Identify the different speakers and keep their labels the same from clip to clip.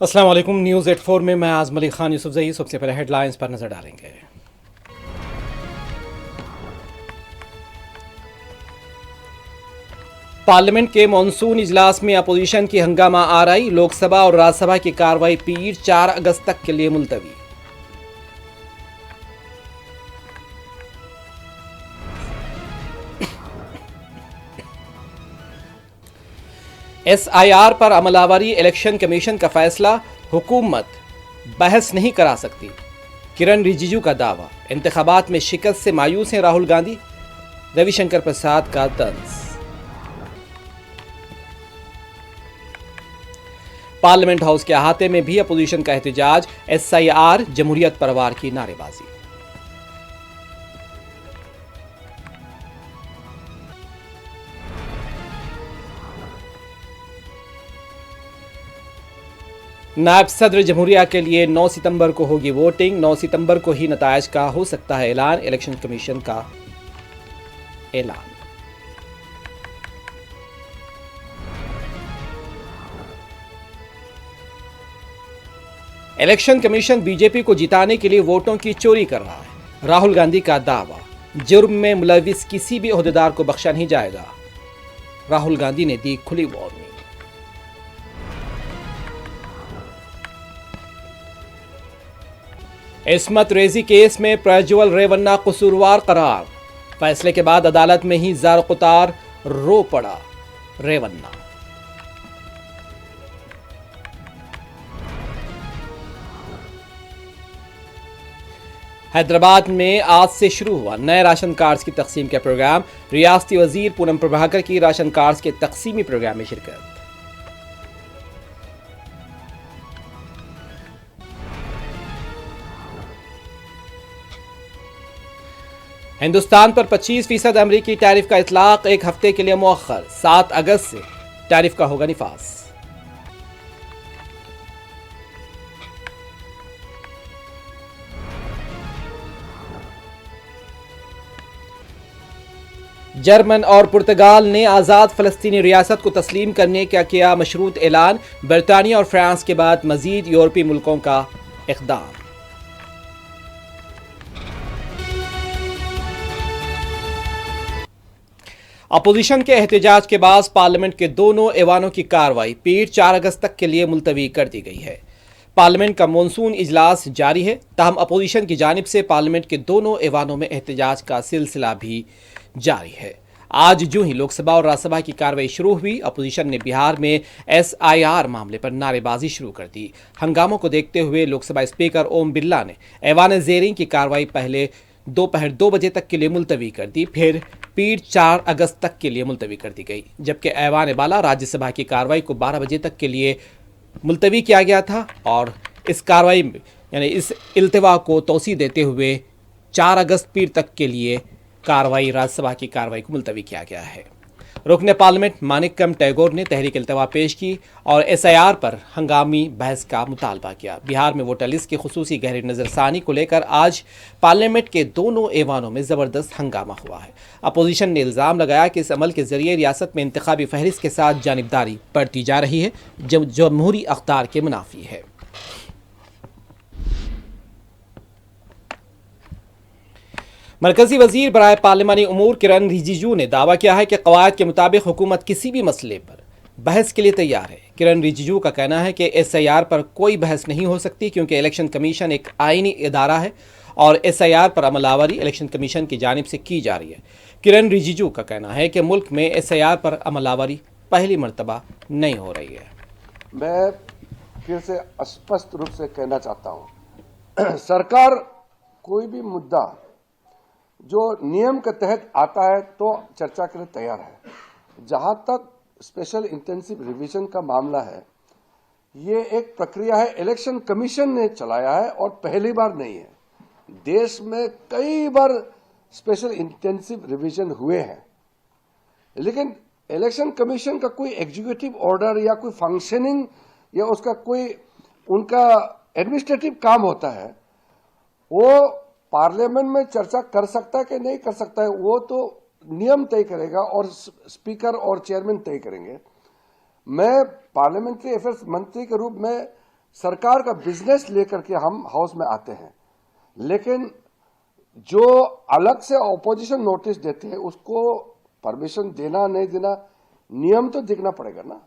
Speaker 1: अस्सलाम वालेकुम। न्यूज़ 84 में मैं आज़म अली खान यूसुफजई। सबसे पहले हेडलाइंस पर नजर डालेंगे। पार्लियामेंट के मॉनसून इजलास में अपोजिशन की हंगामा आरई, लोकसभा और राज्यसभा की कार्रवाई पीर 4 अगस्त तक के लिए मुलतवी। SIR पर अमलावरी, इलेक्शन कमीशन का फैसला, हुकूमत बहस नहीं करा सकती, किरण रिजिजू का दावा। इंतखाबात में शिकस्त से मायूस हैं राहुल गांधी, रविशंकर प्रसाद का तंज। पार्लियामेंट हाउस के अहाते में भी अपोजिशन का एहतजाज, SIR, जमहूरियत परवार की नारेबाजी। नायब सदर जमहूरिया के लिए 9 सितंबर को होगी वोटिंग। 9 सितंबर को ही नतायज का हो सकता है ऐलान, इलेक्शन कमीशन का ऐलान। इलेक्शन कमीशन बीजेपी को जिताने के लिए वोटों की चोरी कर रहा है, राहुल गांधी का दावा। जुर्म में मुलविस किसी भी ओहदेदार को बख्शा नहीं जाएगा, राहुल गांधी ने दी खुली वार्निंग। इस्मत रेजी केस में प्रज्वल रेवन्ना कसूरवार करार, फैसले के बाद अदालत में ही जार कुतार रो पड़ा रेवन्ना। हैदराबाद में आज से शुरू हुआ नए राशन कार्ड्स की तकसीम का प्रोग्राम। रियासती वजीर पूनम प्रभाकर की राशन कार्ड्स के तकसीमी प्रोग्राम में शिरकत। हिंदुस्तान पर 25% अमरीकी टैरिफ का इतलाक, एक हफ्ते के लिए मुअख्खर। 7 अगस्त से टैरिफ का होगा निफास। जर्मन और पुर्तगाल ने आज़ाद फ़लस्तीनी रियासत को तस्लीम करने का किया मशरूत ऐलान। बरतानिया और फ्रांस के बाद मजीद यूरोपीय मुल्कों का इक़दाम। अपोजिशन के एहतजाज के बाद पार्लियामेंट के दोनों ऐवानों की कार्रवाई पीर 4 अगस्त तक के लिए मुलतवी कर दी गई है। पार्लियामेंट का मॉनसून इजलास जारी है, ताहम अपोजिशन की जानिब से पार्लियामेंट के दोनों ऐवानों में एहतजाज का सिलसिला भी जारी है। आज जो ही लोकसभा और राज्यसभा की कार्रवाई शुरू हुई, अपोजिशन ने बिहार में SIR मामले पर नारेबाजी शुरू कर दी। हंगामों को देखते हुए लोकसभा स्पीकर ओम बिरला ने ऐवान ज़ेरीन की कार्रवाई पहले दोपहर 2 बजे तक के लिए मुलतवी कर दी, फिर पीर 4 अगस्त तक के लिए मुलतवी कर दी गई, जबकि ऐवान बाला राज्यसभा की कार्रवाई को 12 बजे तक के लिए मुलतवी किया गया था। और इस कार्रवाई में यानी इस इल्तिवा को तोसी देते हुए 4 अगस्त पीर तक के लिए कार्रवाई राज्यसभा की कार्रवाई को मुलतवी किया गया है। रुकने पार्लियामेंट मानिकम टैगोर ने तहरीक इल्तवा पेश की और SIR पर हंगामी बहस का मुतालबा किया। बिहार में वोटर लिस्ट की खुसूसी गहरी नज़रसानी को लेकर आज पार्लियामेंट के दोनों ऐवानों में ज़बरदस्त हंगामा हुआ है। अपोजिशन ने इल्ज़ाम लगाया कि इस अमल के जरिए रियासत में इंतखाबी फहरिस्त के साथ जानिबदारी बढ़ती जा रही है, जो जमहूरी अख्तार के मुनाफी है। मरकजी वजीर बराए पार्लिमानी उमूर किरण रिजिजू ने दावा किया है कि कवायद के मुताबिक हुकूमत किसी भी मसले पर बहस के लिए तैयार है। किरण रिजिजू का कहना है कि SIR पर कोई बहस नहीं हो सकती, क्योंकि इलेक्शन कमीशन एक आईनी इदारा है और SIR पर अमलावरी इलेक्शन कमीशन की जानिब से की जा रही है। किरण रिजिजू का कहना है कि मुल्क में SIR पर अमलावरी पहली मरतबा नहीं हो रही है।
Speaker 2: मैं फिर से स्पष्ट रूप से कहना चाहता हूं, सरकार कोई भी मुद्दा जो नियम के तहत आता है तो चर्चा के लिए तैयार है। जहां तक स्पेशल इंटेंसिव रिवीजन का मामला है, ये एक प्रक्रिया है, इलेक्शन कमीशन ने चलाया है और पहली बार नहीं है। देश में कई बार स्पेशल इंटेंसिव रिवीजन हुए हैं, लेकिन इलेक्शन कमीशन का कोई एग्जीक्यूटिव ऑर्डर या कोई फंक्शनिंग या उसका कोई उनका एडमिनिस्ट्रेटिव काम होता है, वो पार्लियामेंट में चर्चा कर सकता है कि नहीं कर सकता है, वो तो नियम तय करेगा और स्पीकर और चेयरमैन तय करेंगे। मैं पार्लियामेंट्री अफेयर्स मंत्री के रूप में सरकार का बिजनेस लेकर के हम हाउस में आते हैं, लेकिन जो अलग से ऑपोजिशन नोटिस देते हैं उसको परमिशन देना नहीं देना नियम तो देखना पड़ेगा ना।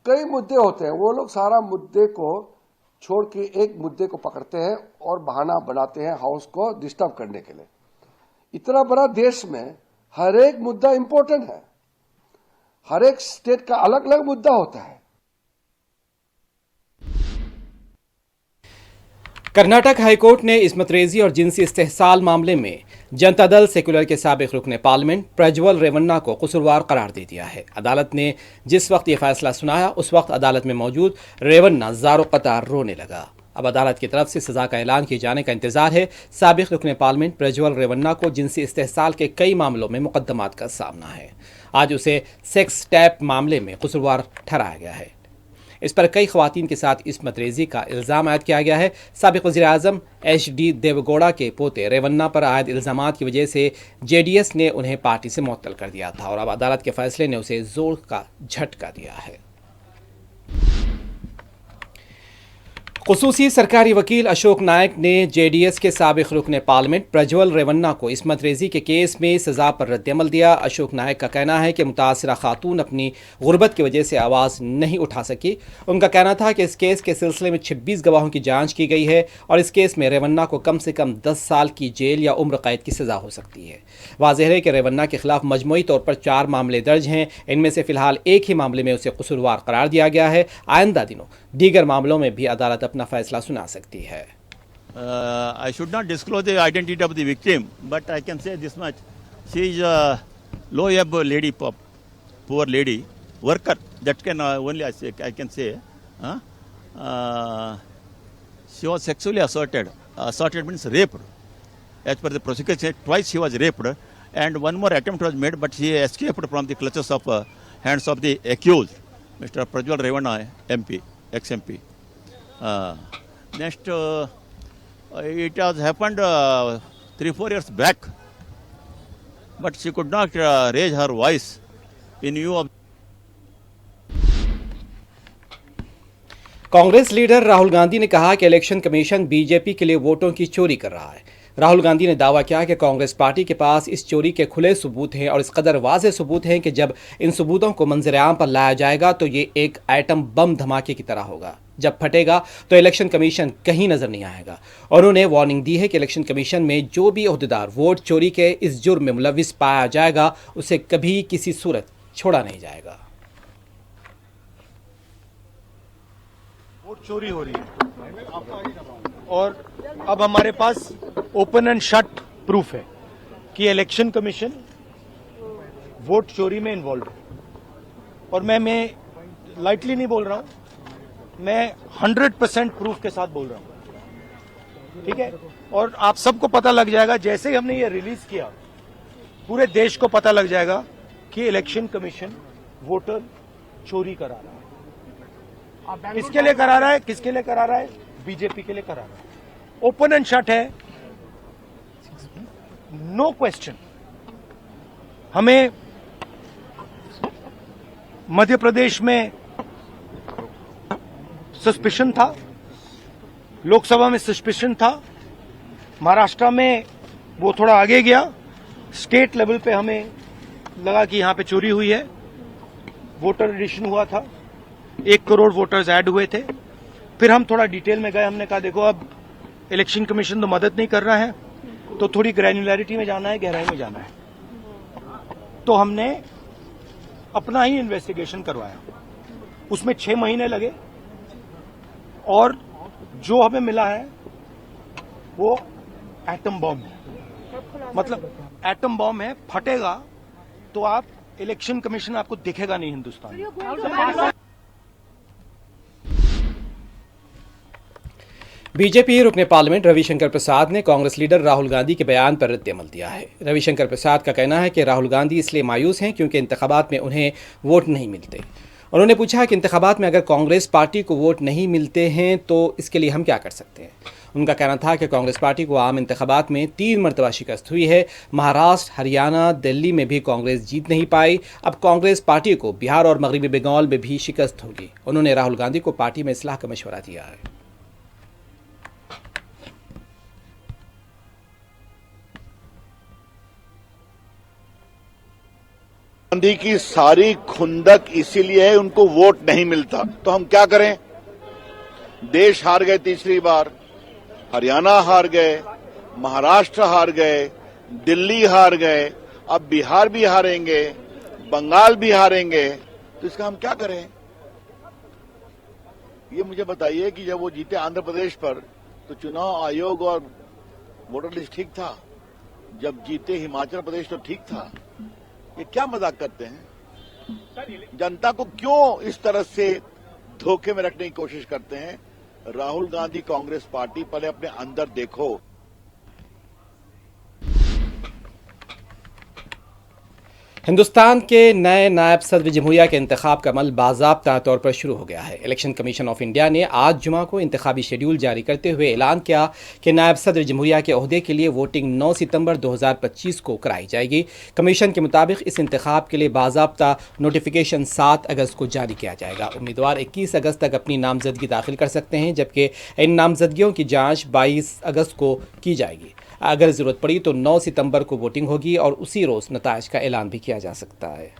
Speaker 2: कई मुद्दे होते हैं, वो लोग सारा मुद्दे को छोड़ के एक मुद्दे को पकड़ते हैं और बहाना बनाते हैं हाउस को डिस्टर्ब करने के लिए। इतना बड़ा देश में हर एक मुद्दा इंपॉर्टेंट है, हर एक स्टेट का अलग अलग मुद्दा होता है।
Speaker 1: कर्नाटक हाईकोर्ट ने इस्मत रेजी और जिनसी इस्तेहसाल मामले में जनता दल सेक्युलर के साबिक रुकने पार्लियामेंट प्रज्वल रेवन्ना को कसूरवार करार दे दिया है। अदालत ने जिस वक्त ये फैसला सुनाया उस वक्त अदालत में मौजूद रेवन्ना ज़ारो कतार रोने लगा। अब अदालत की तरफ से सजा का ऐलान किए जाने का इंतजार है। साबिक रुकने पार्लियामेंट प्रज्वल रेवन्ना को जिनसी इस्तेहसाल के कई मामलों में मुकदमात का सामना है। आज उसे सेक्स टैप मामले में कसूरवार ठहराया गया है। इस पर कई खवातीन के साथ इस्मत रेजी का इल्ज़ाम आयद किया गया है। साबिक वज़ीर आज़म HD देवगौड़ा के पोते रेवन्ना पर आयद इल्ज़ामात की वजह से JDS ने उन्हें पार्टी से मुअत्तल कर दिया था और अब अदालत के फैसले ने उसे जोर का झटका दिया है। खुसूसी सरकारी वकील अशोक नायक ने JDS के साबिक रुकने पार्लियामेंट प्रज्वल रेवन्ना को इस्मत रेजी के केस में सजा पर रद्दअमल दिया। अशोक नायक का कहना है कि मुतासिरा खातून अपनी गुर्बत की वजह से आवाज़ नहीं उठा सकी। उनका कहना था कि इस केस के सिलसिले में 26 गवाहों की जांच की गई है और इस केस में रेवन्ना को कम से कम 10 साल की जेल या उम्र कैद की सज़ा हो सकती है। वाज़ेह है कि रेवन्ना के खिलाफ मजमूई तौर पर 4 मामले दर्ज हैं। इनमें से फिलहाल एक ही मामले में उसे कसूरवार करार दिया गया है। आइंदा दिनों दीगर मामलों में भी अदालत अपना फैसला सुना सकती है।
Speaker 3: I should not disclose the identity of the victim, but I can say this much: she is a low-ebb lady, poor lady, worker. That can only I can say. She was sexually assaulted. Assaulted means raped. As per the prosecution, twice she was raped, and one more attempt was made, but she escaped from the clutches of hands of the accused, Mr. Prajwal Revanna, MP, ex-MP. Next, it has happened 3-4 years back, but she could not raise her voice in view of.
Speaker 1: Congress leader Rahul Gandhi ने कहा कि election commission BJP के लिए वोटों की चोरी कर रहा है। राहुल गांधी ने दावा किया कि कांग्रेस पार्टी के पास इस चोरी के खुले सबूत हैं और इस कदर वाज़ेह सबूत हैं कि जब इन सबूतों को मंजर-ए-आम पर लाया जाएगा तो ये एक एटम बम धमाके की तरह होगा। जब फटेगा तो इलेक्शन कमीशन कहीं नजर नहीं आएगा। और उन्होंने वार्निंग दी है कि इलेक्शन कमीशन में जो भी ओहदेदार वोट चोरी के इस जुर्म में मुलविस पाया जाएगा उसे कभी किसी सूरत छोड़ा नहीं जाएगा।
Speaker 4: वोट चोरी हो रही है और अब हमारे पास ओपन एंड शट प्रूफ है कि इलेक्शन कमीशन वोट चोरी में इन्वॉल्व है। और मैं लाइटली नहीं बोल रहा हूं, मैं 100% प्रूफ के साथ बोल रहा हूं, ठीक है। और आप सबको पता लग जाएगा जैसे ही हमने ये रिलीज किया, पूरे देश को पता लग जाएगा कि इलेक्शन कमीशन वोटर चोरी करा रहा है। किसके लिए करा रहा है? किसके लिए करा रहा है? बीजेपी के लिए करा रहा है। ओपन एंड शट है, नो क्वेश्चन। हमें मध्य प्रदेश में सस्पिशन था, लोकसभा में सस्पिशन था, महाराष्ट्र में वो थोड़ा आगे गया, स्टेट लेवल पे हमें लगा कि यहां पे चोरी हुई है। वोटर एडिशन हुआ था, 1 करोड़ वोटर्स ऐड हुए थे। फिर हम थोड़ा डिटेल में गए, हमने कहा देखो अब इलेक्शन कमीशन तो मदद नहीं कर रहा है, तो थोड़ी ग्रैन्युलैरिटी में जाना है, गहराई में जाना है। तो हमने अपना ही इन्वेस्टिगेशन करवाया, उसमें 6 महीने लगे और जो हमें मिला है वो एटम बॉम्ब है। मतलब एटम बॉम्ब है, फटेगा तो आप इलेक्शन कमीशन आपको दिखेगा नहीं हिंदुस्तान में।
Speaker 1: बीजेपी रुकने पार्लियामेंट रविशंकर प्रसाद ने कांग्रेस लीडर राहुल गांधी के बयान पर रद्द-ए-अमल दिया है। रविशंकर प्रसाद का कहना है कि राहुल गांधी इसलिए मायूस हैं क्योंकि इंतखाबात में उन्हें वोट नहीं मिलते। उन्होंने पूछा कि इंतखाबात में अगर कांग्रेस पार्टी को वोट नहीं मिलते हैं तो इसके लिए हम क्या कर सकते हैं। उनका कहना था कि कांग्रेस पार्टी को आम इंतखाबात में 3 मरतबा शिकस्त हुई है। महाराष्ट्र, हरियाणा, दिल्ली में भी कांग्रेस जीत नहीं पाई। अब कांग्रेस पार्टी को बिहार और मगरबी बंगाल में भी शिकस्त होगी। उन्होंने राहुल गांधी को पार्टी में इस्लाह का मशवरा दिया है।
Speaker 5: गांधी की सारी खुंदक इसीलिए है उनको वोट नहीं मिलता। तो हम क्या करें? देश हार गए तीसरी बार, हरियाणा हार गए, महाराष्ट्र हार गए, दिल्ली हार गए, अब बिहार भी हारेंगे, बंगाल भी हारेंगे, तो इसका हम क्या करें? ये मुझे बताइए कि जब वो जीते आंध्र प्रदेश पर तो चुनाव आयोग और वोटर लिस्ट ठीक था, जब जीते हिमाचल प्रदेश तो ठीक था। ये क्या मजाक करते हैं? जनता को क्यों इस तरह से धोखे में रखने की कोशिश करते हैं? राहुल गांधी कांग्रेस पार्टी पहले अपने अंदर देखो।
Speaker 1: हिंदुस्तान के नए नायब सदर जमहूरिया के इंतखाब का अमल बाज़ाब्ता तौर पर शुरू हो गया है। इलेक्शन कमीशन ऑफ इंडिया ने आज जुमा को इंतखाबी शेड्यूल जारी करते हुए ऐलान किया कि नायब सदर जमहूरिया के ओहदे के लिए वोटिंग 9 सितंबर 2025 को कराई जाएगी। कमीशन के मुताबिक इस इंतखाब के लिए बाज़ाब्ता नोटिफिकेशन 7 अगस्त को जारी किया जाएगा। उम्मीदवार 21 अगस्त तक अपनी नामजदगी दाखिल कर सकते हैं, जबकि इन नामजदगियों की जाँच 22 अगस्त को की जाएगी। अगर ज़रूरत पड़ी तो 9 सितंबर को वोटिंग होगी और उसी रोज़ नताइज का ऐलान भी किया जा सकता है।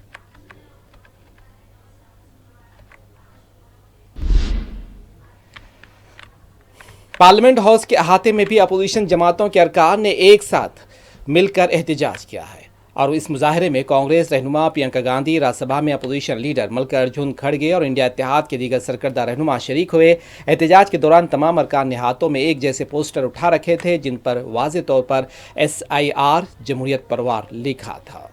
Speaker 1: पार्लियामेंट हाउस के अहाते में भी अपोजिशन जमातों के अरकान ने एक साथ मिलकर एहतजाज किया है और इस मुजाहरे में कांग्रेस रहनुमा प्रियंका गांधी, राज्यसभा में अपोजिशन लीडर मल्लिकार्जुन खड़गे और इंडिया इत्तेहाद के दीगर सरकर्दा रहनुमा शरीक हुए। एहतजाज के दौरान तमाम अरकान ने हाथों में एक जैसे पोस्टर उठा रखे थे जिन पर वाज़े तौर पर SIR जमहूरियत परवार लिखा था।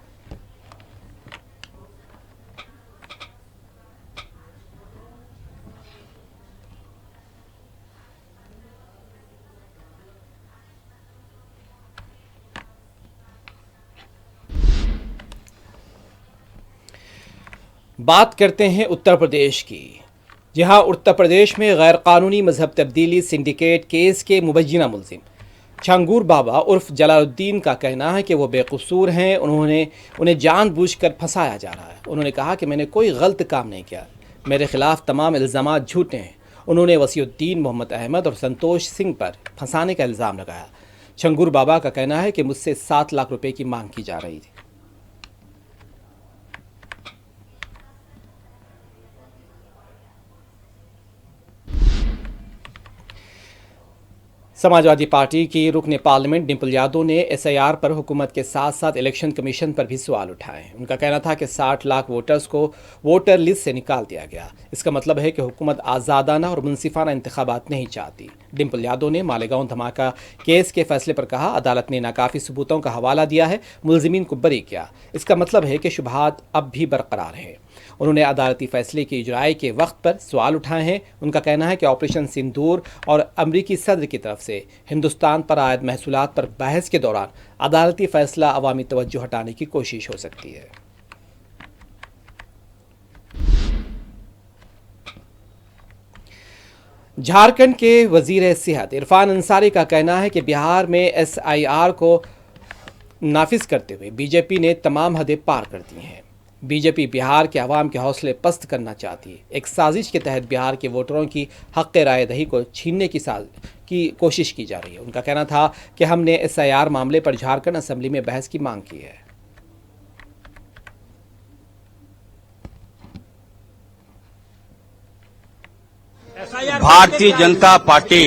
Speaker 1: बात करते हैं उत्तर प्रदेश की, जहां उत्तर प्रदेश में गैर कानूनी मजहब तब्दीली सिंडिकेट केस के मुबज्जिना मुलजिम छंगूर बाबा उर्फ जलालुद्दीन का कहना है कि वो बेकसूर हैं। उन्हें जानबूझकर फंसाया जा रहा है। उन्होंने कहा कि मैंने कोई गलत काम नहीं किया, मेरे खिलाफ तमाम इल्ज़ामात झूठे हैं। उन्होंने वसीउद्दीन, मोहम्मद अहमद और संतोष सिंह पर फंसाने का इल्ज़ाम लगाया। छंगूर बाबा का कहना है कि मुझसे 7 लाख रुपए की मांग की जा रही थी। समाजवादी पार्टी की रुकने पार्लियामेंट डिम्पल यादव ने SIR पर हुकूमत के साथ साथ इलेक्शन कमीशन पर भी सवाल उठाए हैं। उनका कहना था कि 60 लाख वोटर्स को वोटर लिस्ट से निकाल दिया गया। इसका मतलब है कि हुकूमत आज़ादाना और मुनसिफाना इंतखाबात नहीं चाहती। डिम्पल यादव ने मालेगांव धमाका केस के फैसले पर कहा, अदालत ने नाकाफी सबूतों का हवाला दिया है, मुलजिमीन को बरी किया। इसका मतलब है कि शुबहात अब भी बरकरार हैं। उन्होंने अदालती फैसले की इजराई के वक्त पर सवाल उठाए हैं। उनका कहना है कि ऑपरेशन सिंदूर और अमरीकी सदर की तरफ से हिंदुस्तान पर आयद महसूलात पर बहस के दौरान अदालती फैसला अवामी तवज्जो हटाने की कोशिश हो सकती है। झारखंड के वजीर सेहत इरफान अंसारी का कहना है कि बिहार में SIR को नाफिज करते हुए बीजेपी ने तमाम हदें पार कर दी हैं। बीजेपी बिहार के अवाम के हौसले पस्त करना चाहती है। एक साजिश के तहत बिहार के वोटरों की हक़ राय दही को छीनने की कोशिश की जा रही है। उनका कहना था कि हमने SIR मामले पर झारखंड असेंबली में बहस की मांग की है।
Speaker 6: भारतीय जनता पार्टी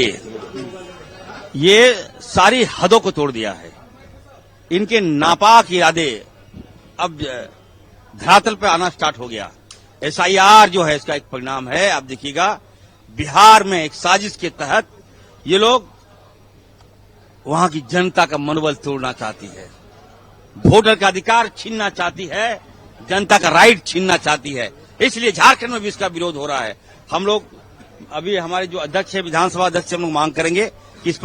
Speaker 6: ये सारी हदों को तोड़ दिया है। इनके नापाक इरादे अब धरातल पर आना स्टार्ट हो गया। SIR जो है इसका एक परिणाम है। आप देखिएगा बिहार में एक साजिश के तहत ये लोग वहां की जनता का मनोबल तोड़ना चाहती है, वोटर का अधिकार छीनना चाहती है, जनता का राइट छीनना चाहती है। इसलिए झारखंड में भी इसका विरोध हो रहा है। हम लोग अभी हमारे जो अध्यक्ष है, विधानसभा अध्यक्ष, हम लोग मांग करेंगे कि इस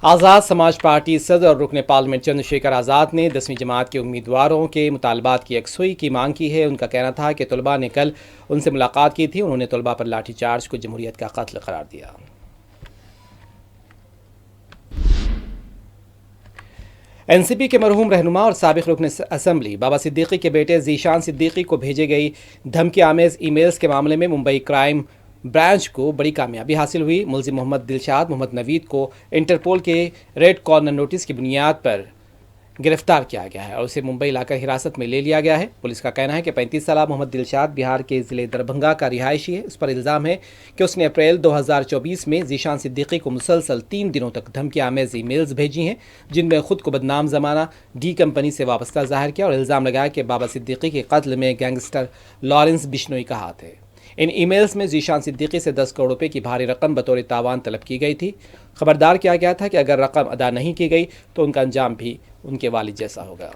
Speaker 1: आज़ाद समाज पार्टी सदर और रुकन पार्लियामेंट चंद्रशेखर आज़ाद ने 10वीं जमात के उम्मीदवारों के मुतालबात की यकसुई की मांग की है। उनका कहना था कि तलबा ने कल उनसे मुलाकात की थी। उन्होंने तलबा पर लाठीचार्ज को जमहूरियत का कत्ल करार दिया। एनसीपी के मरहूम रहनुमा और साबिक रुकन असम्बली बाबा सिद्दीकी के बेटे जीशान सिद्दीकी को भेजे गई धमकी आमेज ईमेल्स के मामले में मुंबई क्राइम ब्रांच को बड़ी कामयाबी हासिल हुई। मुलजिम मोहम्मद दिलशाद मोहम्मद नवीद को इंटरपोल के रेड कॉर्नर नोटिस की बुनियाद पर गिरफ्तार किया गया है और उसे मुंबई लाकर हिरासत में ले लिया गया है। पुलिस का कहना है कि 35 साल मोहम्मद दिलशाद बिहार के ज़िले दरभंगा का रिहायशी है। उस पर इल्ज़ाम है कि उसने अप्रैल 2024 में जीशान सिद्दीकी को मुसलसल 3 दिनों तक धमकी आमेज ईमेल्स भेजी हैं, जिनमें खुद को बदनाम ज़माना डी कंपनी से वाबस्ता ज़ाहिर किया और इल्ज़ाम लगाया कि बाबा सिद्दीकी के कत्ल में गैंगस्टर लॉरेंस बिश्नोई का हाथ है। इन ईमेल्स में जीशान सिद्दीकी से 10 करोड़ रुपए की भारी रकम बतौर तावान तलब की गई थी। खबरदार किया गया था कि अगर रकम अदा नहीं की गई तो उनका अंजाम भी उनके वालिद जैसा होगा।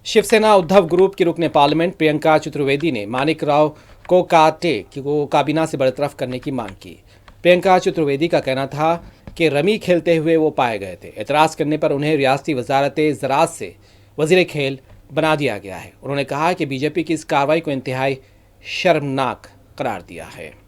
Speaker 1: शिवसेना उद्धव ग्रुप की रुकने पार्लियामेंट प्रियंका चतुर्वेदी ने मानिक राव कोकाटे को काबीना से बरतरफ करने की मांग की। प्रियंका चतुर्वेदी का कहना था कि रमी खेलते हुए वो पाए गए थे। एतराज़ करने पर उन्हें रियासती वजारत ज़राअत से वज़ीर खेल बना दिया गया है। उन्होंने कहा कि बीजेपी की इस कार्रवाई को इंतहाई शर्मनाक करार दिया है।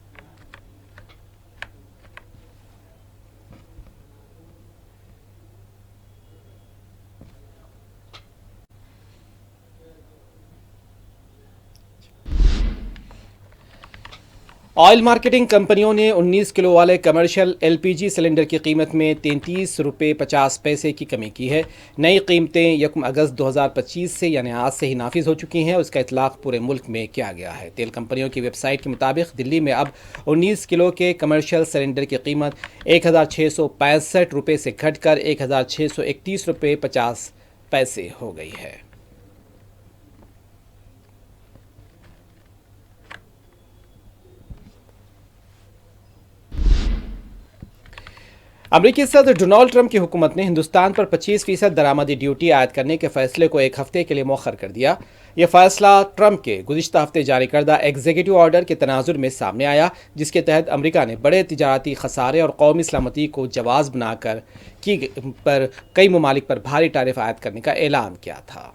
Speaker 1: ऑयल मार्केटिंग कंपनियों ने 19 किलो वाले कमर्शियल एलपीजी सिलेंडर की कीमत में 33 रुपये 50 पैसे की कमी की है। नई कीमतें 1 अगस्त 2025 से यानी आज से ही नाफिज हो चुकी हैं। उसका इतलाक पूरे मुल्क में किया गया है। तेल कंपनियों की वेबसाइट के मुताबिक दिल्ली में अब 19 किलो के कमर्शियल सिलेंडर की कीमत 1665 रुपये से घटकर 1631 रुपये 50 पैसे हो गई है। अमेरिकी सदर डोनाल्ड ट्रंप की हुकूमत ने हिंदुस्तान पर 25% दरामदी ड्यूटी आयद करने के फैसले को एक हफ्ते के लिए मौखर कर दिया। यह फैसला ट्रंप के गुज़िश्ता हफ्ते जारी करदा एग्जीक्यूटिव ऑर्डर के तनाजुर में सामने आया, जिसके तहत अमेरिका ने बड़े तिजारती खसारे और कौमी सलामती को जवाज़ बनाकर पर कई ममालिक पर भारी टैरिफ आयद करने का ऐलान किया था।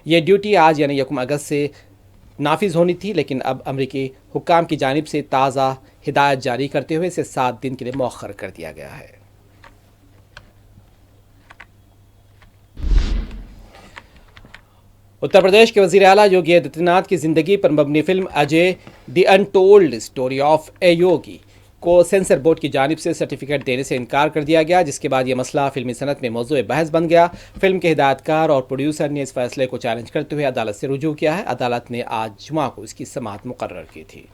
Speaker 1: यह ड्यूटी आज यानी 1 अगस्त से नाफिज होनी थी, लेकिन अब अमेरिकी हुक्काम की जानिब से ताज़ा हिदायत जारी करते हुए इसे 7 दिन के लिए मौखर कर दिया गया है। उत्तर प्रदेश के वज़ीर आला योगी आदित्यनाथ की ज़िंदगी पर मबनी film Ajay the untold story of a Yogi को सेंसर बोर्ड की जानिब से सर्टिफिकेट देने से इनकार कर दिया गया, जिसके बाद यह मसला फिल्मी सनत में मौजूद बहस बन गया। फिल्म के हिदायतकार और प्रोड्यूसर ने इस फैसले को चैलेंज करते हुए अदालत से रुजू किया है। अदालत ने आज जुमा को इसकी समाअत मुकर्रर की थी।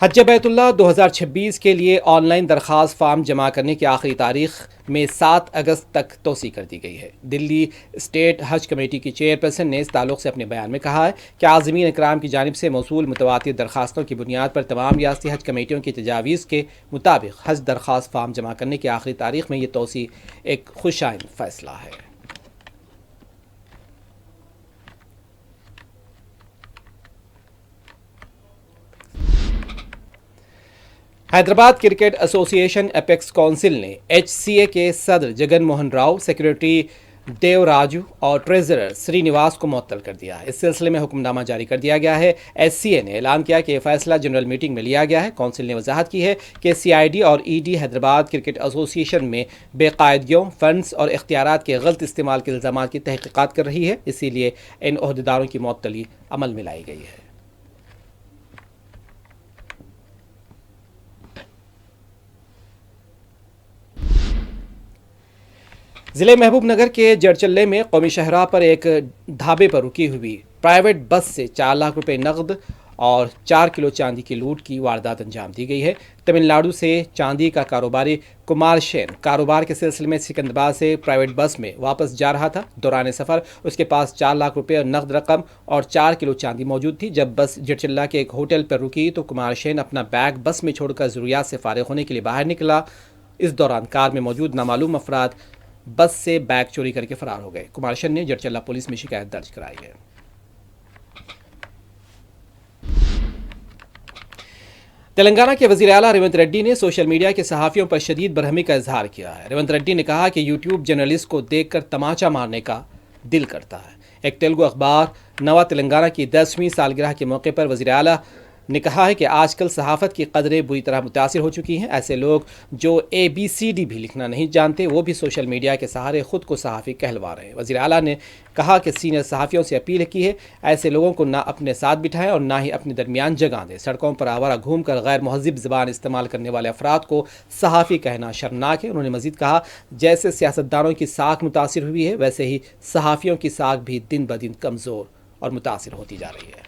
Speaker 1: हज बैतुल्लाह 2026 के लिए ऑनलाइन दरख्वास्त फार्म जमा करने की आखिरी तारीख में 7 अगस्त तक तोसी कर दी गई है। दिल्ली स्टेट हज कमेटी की चेयरपर्सन ने इस ताल्लुक से अपने बयान में कहा है कि आज़मीन इकराम की जानिब से मौसूल मुतवातिर दरख्वास्तों की बुनियाद पर तमाम रियासती हज कमेटियों की तजावीज़ के मुताबिक हज दरख्वास्त फार्म जमा करने की आखिरी तारीख में यह तोसी एक खुशाइन फैसला है। Hyderabad cricket association apex council ने HCA के सदर जगन मोहन राव, सेक्रेटरी देव राजू और ट्रेजरर श्रीनिवास को मुअत्तल कर दिया है। इस सिलसिले में हुक्मनामा जारी कर दिया गया है। HCA ने ऐलान किया कि यह फैसला जनरल मीटिंग में लिया गया है। काउंसिल ने वजाहत की है कि CID और ED हैदराबाद क्रिकेट एसोसिएशन में बेकायदगियों, फंड्स और इख्तियारात के गलत इस्तेमाल के इल्ज़ाम की तहकीकात कर रही है, इसीलिए इन ओहदेदारों की मुअत्तली अमल में लाई गई है। ज़िले महबूबनगर के जड़चल्ले में कौमी शहरा पर एक ढाबे पर रुकी हुई प्राइवेट बस से 4 लाख रुपए नकद और 4 किलो चांदी की लूट की वारदात अंजाम दी गई है। तमिलनाडु से चांदी का कारोबारी कुमार सेन कारोबार के सिलसिले में सिकंदराबाद से प्राइवेट बस में वापस जा रहा था। दौरान सफ़र उसके पास 4 लाख रुपए और नकद रकम और 4 किलो चांदी मौजूद थी। जब बस जड़चल्ला के एक होटल पर रुकी तो कुमार सेन अपना बैग बस में छोड़कर ज़रूरियात से फारिग होने के लिए बाहर निकला। इस दौरान कार में मौजूद नामालूम अफराद बस से बैग चोरी करके फरार हो गए। कुमार शन ने जड़चल्ला पुलिस में शिकायत दर्ज कराई है। तेलंगाना के वजीर आला रेवंत रेड्डी ने सोशल मीडिया के सहाफ़ियों पर शदीद बरहमी का इजहार किया है। रेवंत रेड्डी ने कहा कि यूट्यूब जर्नलिस्ट को देखकर तमाचा मारने का दिल करता है। एक तेलुगु अखबार नवा तेलंगाना की 10वीं सालगिरह के मौके पर वजीर आला ने कहा है कि आजकल सहाफ़त की कदरें बुरी तरह मुतासिर हो चुकी हैं। ऐसे लोग जो ABCD भी लिखना नहीं जानते वो भी सोशल मीडिया के सहारे खुद को सहाफ़ी कहलवा रहे हैं। वज़ीर आला ने कहा कि सीनियर सहाफ़ियों से अपील की है ऐसे लोगों को ना अपने साथ बिठाएं और ना ही अपने दरमियान जगह दें। सड़कों पर आवारा घूमकर गैर महज़िब ज़बान इस्तेमाल करने वाले अफराद को सहाफ़ी कहना शर्मनाक है। उन्होंने मज़ीद कहा जैसे सियासतदानों की साख मुतासिर हुई है वैसे ही सहाफ़ियों की साख भी दिन ब दिन कमज़ोर और मुतासिर होती जा रही है।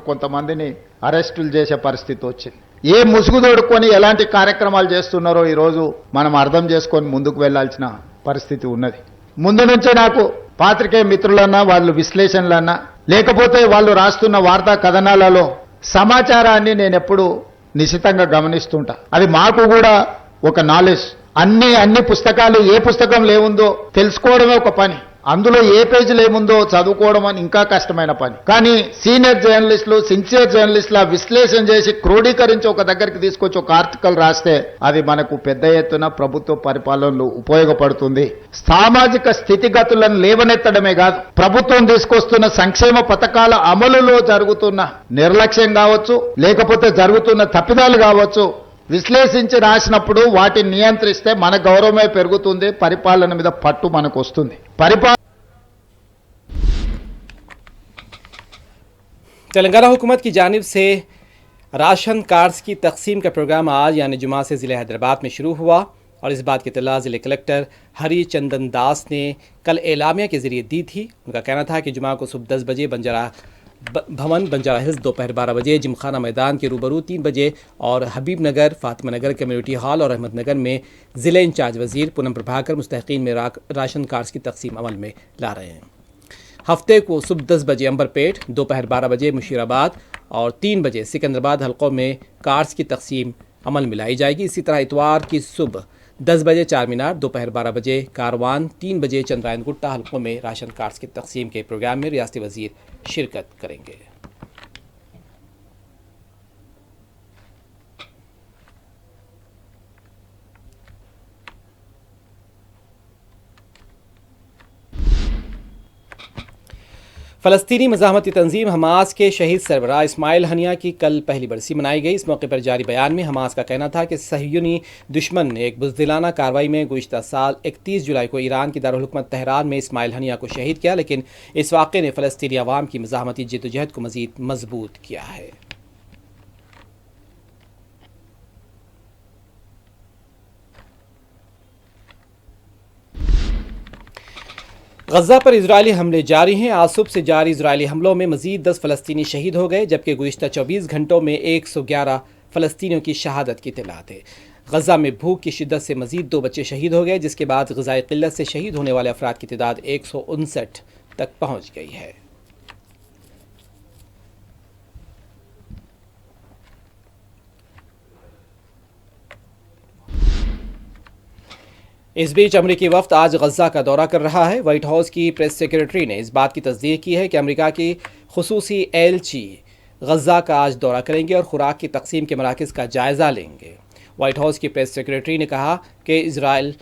Speaker 7: కొంతమందిని అరెస్టులు చేసే పరిస్థితి వచ్చింది. ఏ ముసుగు తోడుకొని ఎలాంటి కార్యక్రమాలు చేస్తున్నారో ఈ రోజు మనం అర్థం చేసుకొని ముందుకు వెళ్లాల్సిన పరిస్థితి ఉన్నది. ముందు నుంచే నాకు పాత్రికేయ మిత్రులన్నా వాళ్ళు విశ్లేషణలన్నా లేకపోతే వాళ్ళు రాస్తున్న వార్తా కథనాలలో సమాచారాన్ని నేను ఎప్పుడు నిశితంగా గమనిస్తుంటా. అది మాకు కూడా ఒక నాలెడ్జ్. అన్ని పుస్తకాలు ఏ పుస్తకంలో ఏముందో తెలుసుకోవడమే ఒక పని. అందులో ఏ పేజీలో ఏముందో చదువుకోవడం అని ఇంకా కష్టమైన పని. కానీ సీనియర్ జర్నలిస్టులు సిన్సియర్ జర్నలిస్టుల విశ్లేషణ చేసి క్రోడీకరించి ఒక దగ్గరికి తీసుకొచ్చి ఒక ఆర్టికల్ రాస్తే అది మనకు పెద్ద ఎత్తున ప్రభుత్వ పరిపాలనలో ఉపయోగపడుతుంది. సామాజిక స్థితిగతులను లేవనెత్తడమే కాదు ప్రభుత్వం తీసుకొస్తున్న సంక్షేమ పథకాల అమలులో జరుగుతున్న నిర్లక్ష్యం కావచ్చు లేకపోతే జరుగుతున్న తప్పిదాలు కావచ్చు విశ్లేషించి రాసినప్పుడు వాటిని నియంత్రిస్తే మన గౌరవమే పెరుగుతుంది. పరిపాలన మీద పట్టు మనకు వస్తుంది.
Speaker 1: तेलंगाना हुकूमत की जानिब से राशन कार्ड्स की तकसीम का प्रोग्राम आज यानी जुमा से ज़िले हैदराबाद में शुरू हुआ और इस बात की इत्तला ज़िले कलेक्टर हरी चंदन दास ने कल एलामिया के ज़रिए दी थी। उनका कहना था कि जुमा को सुबह 10 बजे बंजारा भवन बंजारा हिल्स दोपहर 12 बजे जिमखाना मैदान के रूबरू 3 बजे और हबीब नगर फातिमा नगर कम्युनिटी हॉल और अहमदनगर में ज़िले इंचार्ज वज़ीर पूनम प्रभाकर मुस्तहक़ीन में राशन कार्ड्स की तकसीम अमल में ला रहे हैं। हफ्ते को सुबह 10 बजे अंबरपेट, दोपहर 12 बजे मुशीराबाद और 3 बजे सिकंदराबाद हलकों में कार्ड्स की तकसीम अमल में लाई जाएगी। इसी तरह इतवार की सुबह 10 बजे चार मीनार, दोपहर 12 बजे कारवान, 3 बजे चंद्रायन गुट्टा हलकों में राशन कार्ड्स की तकसीम के प्रोग्राम में रियासती वज़ीर शिरकत करेंगे। फ़लस्तीनी मज़ाहमती तंजीम हमास के शहीद सरबराह इस्माइल हनिया की कल पहली बरसी मनाई गई। इस मौके पर जारी बयान में हमास का कहना था कि सह्यूनी दुश्मन ने एक बुज़दिलाना कार्रवाई में गुज़िश्ता साल 31 जुलाई को ईरान की दारुल-हुकूमत तेहरान में इस्माइल हनिया को शहीद किया, लेकिन इस वाक़े ने फ़लस्तीनी अवाम की मज़ाहमती जद्दोजहद को मज़ीद मजबूत किया है। गज़ा पर इजरायली हमले जारी हैं। आज सुबह से जारी इजरायली हमलों में मज़ीद 10 फ़लस्तीनी शहीद हो गए, जबकि गुज़िश्ता 24 घंटों में 111 फ़लस्तीनियों की शहादत की इत्तलात है। गज़ा में भूख की शिद्दत से मज़ीद 2 बच्चे शहीद हो गए, जिसके बाद ग़िज़ाई क़िल्लत से शहीद होने वाले अफराद की तादाद 159 तक पहुँच गई है। इस बीच अमरीकी वफ़द आज गज़ा का दौरा कर रहा है। वाइट हाउस की प्रेस सेक्रेटरी ने इस बात की तस्दीक की है कि अमेरिका की खुसूसी एलची गज़ा का आज दौरा करेंगे और खुराक की तकसीम के मराकज़ का जायज़ा लेंगे। वाइट हाउस की प्रेस सेक्रेटरी ने कहा कि इजराइल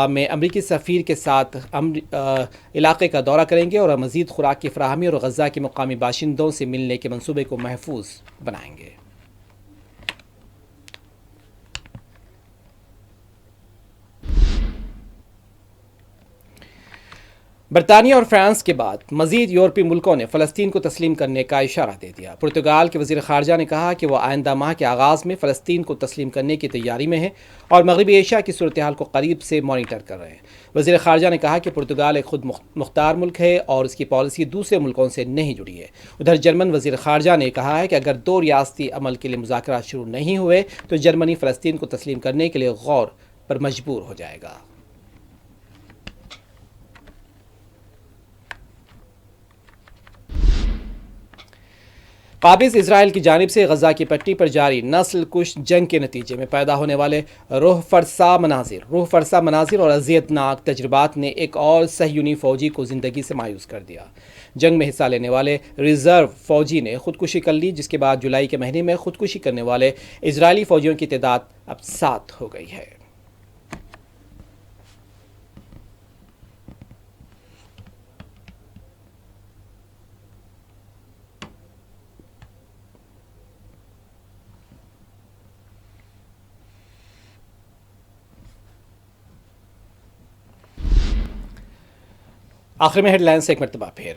Speaker 1: में अमरीकी सफ़ीर के साथ इलाके का दौरा करेंगे और मज़ीद खुराक की फराहमी और गज़ा के मुकामी बाशिंदों से मिलने के मनसूबे को महफूज बनाएंगे। बरतानिया और फ्रांस के बाद मज़ीद यूरोपीय मुल्कों ने फ़लस्तीन को तस्लीम करने का इशारा दे दिया। पुर्तगाल के वज़ीर ख़ारजा ने कहा कि वह आइंदा माह के आगाज़ में फ़लस्तीन को तस्लीम करने की तैयारी में है और मगरबी एशिया की सूरत हाल को करीब से मॉनिटर कर रहे हैं। वज़ीर ख़ारजा ने कहा कि पुर्तगाल एक खुद मुख्तार मुल्क है और इसकी पॉलिसी दूसरे मुल्कों से नहीं जुड़ी है। उधर जर्मन वज़ीर ख़ारजा ने कहा है कि अगर 2 रियासती अमल के लिए मुज़ाकरात शुरू नहीं हुए तो जर्मनी फ़लस्तीन को तस्लीम करने के लिए गौर पर मजबूर हो जाएगा। काबिज इसराइल की जानिब से गजा की पट्टी पर जारी नस्ल कुश जंग के नतीजे में पैदा होने वाले रूह फरसा मनाजिर और अजियतनाक तजुर्बात ने एक और सहयूनी फौजी को जिंदगी से मायूस कर दिया। जंग में हिस्सा लेने वाले रिजर्व फौजी ने खुदकुशी कर ली, जिसके बाद जुलाई के महीने में खुदकुशी करने वाले इजरायली फौजियों की तादाद अब 7 हो गई है। आखिर में हेडलाइंस एक मरतबा फिर।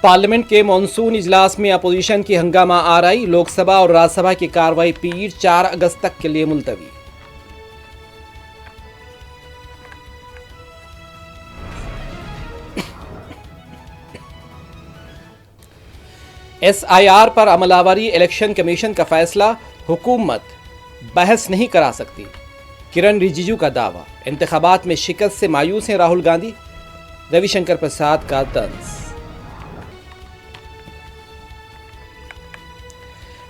Speaker 1: पार्लियामेंट के मॉनसून इजलास में अपोजिशन की हंगामा आराई, लोकसभा और राज्यसभा की कार्रवाई पीर 4 अगस्त तक के लिए मुलतवी। SIR पर अमलावरी, इलेक्शन कमीशन का फैसला, हुकूमत बहस नहीं करा सकती, किरण रिजिजू का दावा। इंतखाबात में शिकस्त से मायूस हैं राहुल गांधी, रविशंकर प्रसाद का तंज।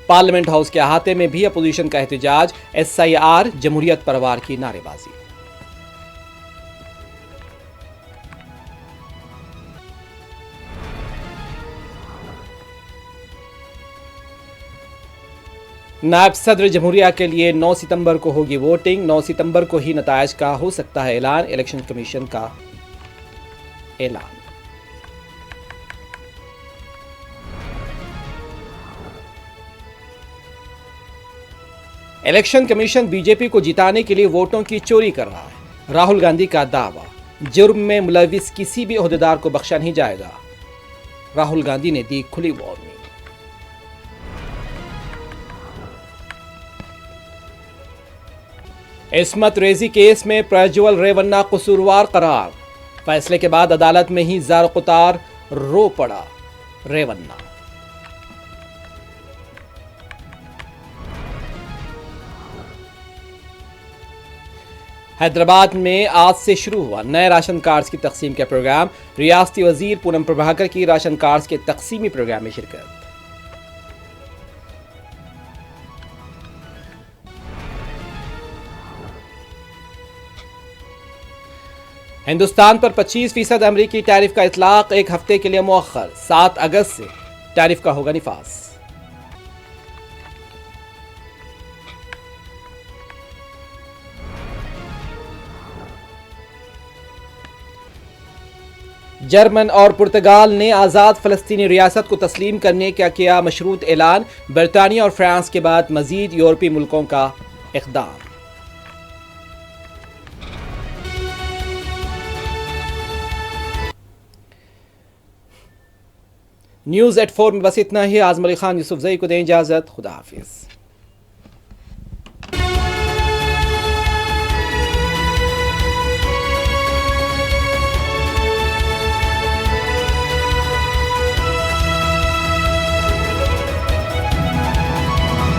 Speaker 1: पार्लियामेंट हाउस के अहाते में भी अपोजिशन का एहतजाज, SIR जमहूरियत परवार की नारेबाजी। नायब सदर जमहूरिया के लिए 9 सितंबर को होगी वोटिंग, 9 सितंबर को ही नतायज का हो सकता है ऐलान, इलेक्शन कमीशन का ऐलान। इलेक्शन कमीशन बीजेपी को जिताने के लिए वोटों की चोरी कर रहा है, राहुल गांधी का दावा। जुर्म में मुलविस किसी भी ओहदेदार को बख्शा नहीं जाएगा, राहुल गांधी ने दी खुली वार्निंग। इस्मत रेजी केस में प्रज्वल रेवन्ना कसूरवार करार, फैसले के बाद अदालत में ही जार-कुतार रो पड़ा रेवन्ना। हैदराबाद में आज से शुरू हुआ नए राशन कार्ड्स की तकसीम का प्रोग्राम, रियासती वजीर पूनम प्रभाकर की राशन कार्ड्स के तकसीमी प्रोग्राम में शिरकत। हिंदुस्तान पर 25% अमरीकी टैरिफ का इतलाक, एक हफ्ते के लिए मुअख्खर, 7 अगस्त से टैरिफ का होगा निफास। जर्मन और पुर्तगाल ने आज़ाद फ़लस्तीनी रियासत को तस्लीम करने का किया मशरूत ऐलान, बरतानिया और फ्रांस के बाद मजीद यूरोपीय मुल्कों का इक़दाम। न्यूज़ एट 4 में बस इतना ही। आज़म अली खान यूसुफ ज़ई को दें इजाज़त। खुदा हाफिज़।